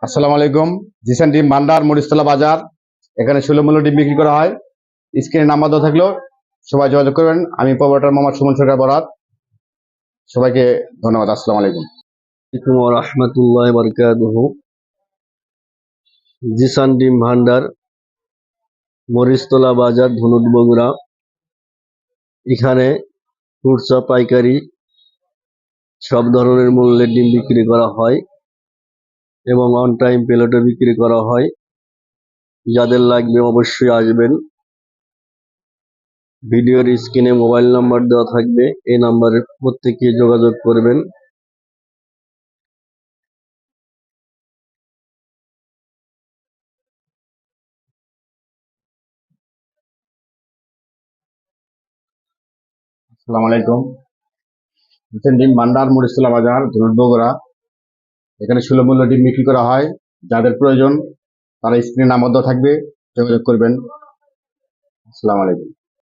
আসসালামু আলাইকুম। জিসান ডিম ভান্ডার, মরিচতলা বাজার। এখানে সুলভ মূল্য ডিম বিক্রি করা হয়। স্ক্রিনে নাম্বার দেওয়া থাকলেও সবাই যোগাযোগ করবেন। আমি প্রোপাইটার মোহাম্মদ সুমন সরকার বরাত। সবাইকে ধন্যবাদ। আসসালামু আলাইকুম। আসসালামু আলাইকুম রহমতুল্লাহ বারকাতুহু। জিসান ডিম ভান্ডার, মরিচতলা বাজার, ধনুট বগুড়া। এখানে খুচরা পাইকারি সব ধরনের মূল্যের ডিম বিক্রি করা হয় এবং অন টাইম পেলেটও বিক্রি করা হয়। যাদের লাগবে অবশ্যই আসবেন। ভিডিওর স্ক্রিনে মোবাইল নাম্বার দেওয়া থাকবে, এই নাম্বারে প্রত্যেকে যোগাযোগ করবেন। আসসালামু আলাইকুম। জিসান ডিম ভান্ডার, মরিচতলা বাজার, ধনুট বগুড়া। এখানে সুলভ মূল্য ডিম বিক্রি করা হয়। যাদের প্রয়োজন তারা স্ক্রিনে নাম্বার দেওয়া থাকবে, যোগাযোগ করবেন। আসসালামু আলাইকুম।